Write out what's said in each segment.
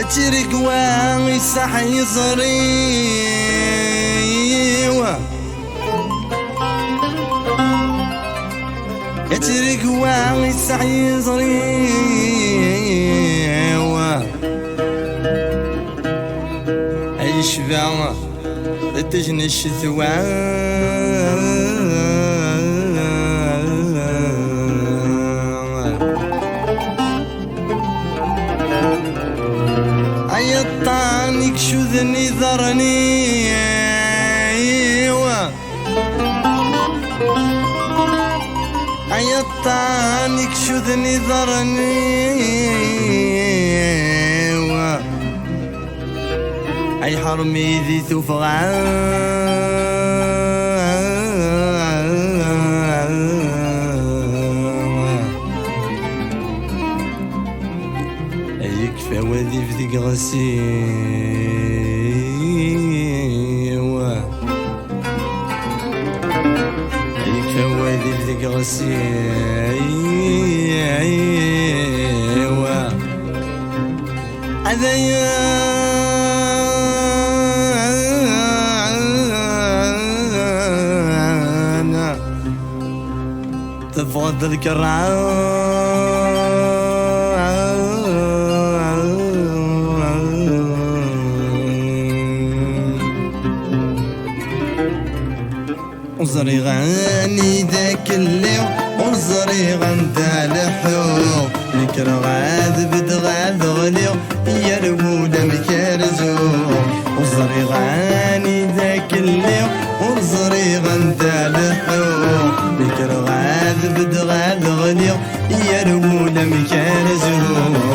ترقوا يصحي صريوة ترقوا يصحي صريوة أي شفاعة تجني الشثوان عيطانك شو ذني ذرني عيطانك شو ذني ذرني اي حرمي ذي يكفى وذي في ذيك غسيوة يكفى وذي في ذيك غسيوة عذيا تفضل الكرعان وزري غاني ذاك الليل وزري غندا لحو لكر غاد بدغاد غليو يا الولى مكارزو وزري غاني ذاك الليل وزري غندا لحو لكر غاد بدغاد غليو يا الولى مكارزو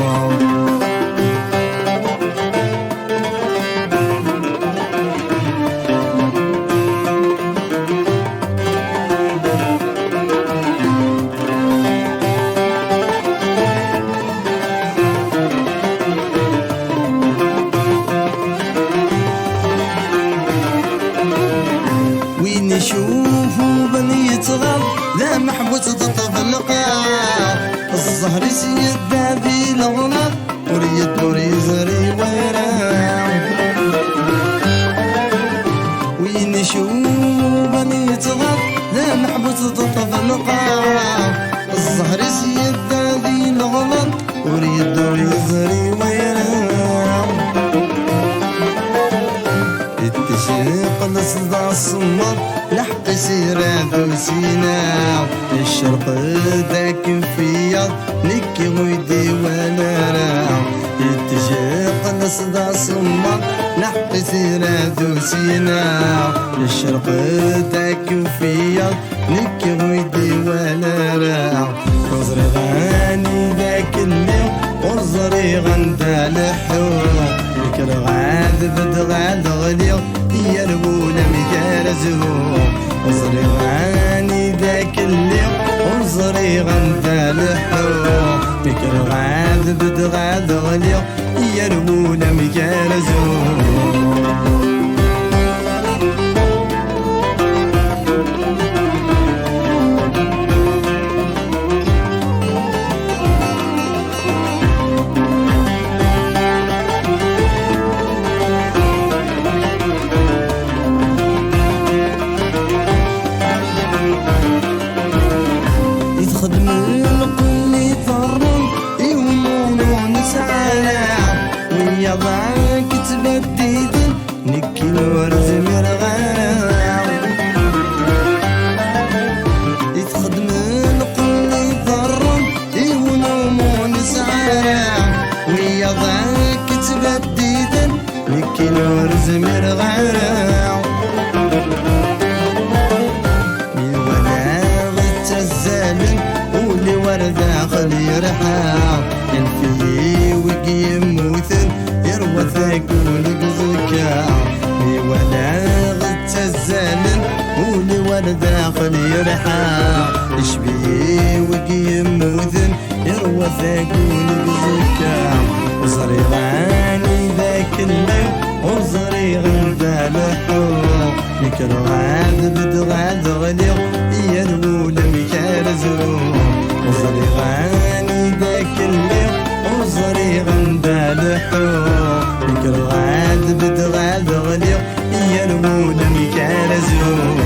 نشوفو بني يتغاب لا محبوس تطف القاع الزهر سيدا في الغنى وريد وريزري ويراع وين نشوفو بني يتغاب لا محبوس تطف القاع الزهر سيدا في الغنى وريد وريزري ويراع التشيق لصدى الصمر لحق سيراد وسينا الشرق ذاك فيا نكي ويدي وانا راع التشيق لصدى الصمر لحق سيراد وسينا الشرق ذاك فيا نكي ويدي وانا راع وزري غاني ذاك الليل وزري غندا لحو لكر غاد بدغاد غليو يا الولى مكارزو وزري غاني ذاك الليل وزري غندا لحو لكر غاد بدغاد غليو يا الولى مكارزو ضاك تبديد نكي الورد مرغاو يتخدم القل يضرم ونومو نسعاو ويا ضاك تبديد نكي الورد مرغاو الولاغ تزالن ولي ورد خلي رحاو الفي وقيم موثن وثاقون بزكا ولا غت الزمن ولي ولا داخل يرحى اشبيه وقيم موذن يروى ثاقون بزكا وزري غاني ذاك الليل وزري غندا لحو لكر غاد بدغاد غليو يا الولى مكارزو وزري غاني ذاك الليل وزري غندا لحو ولا مكارزو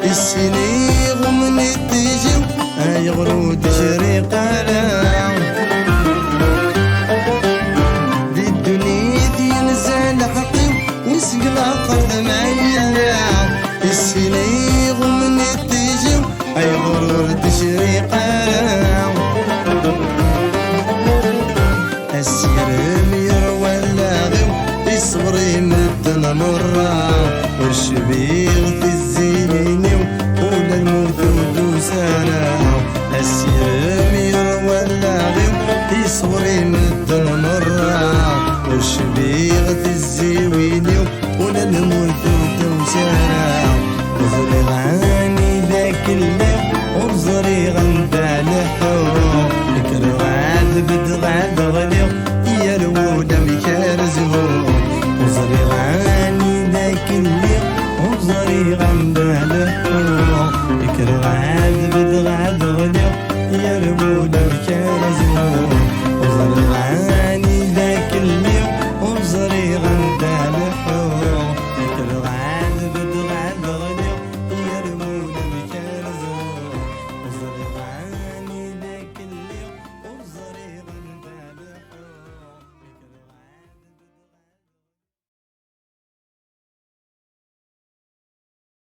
السنيغ من التجم يغرود شريق علام دي الدنيا ينزل حقيم ويسقل قرض معيلام السنيغ من التجم يغرود شريق علام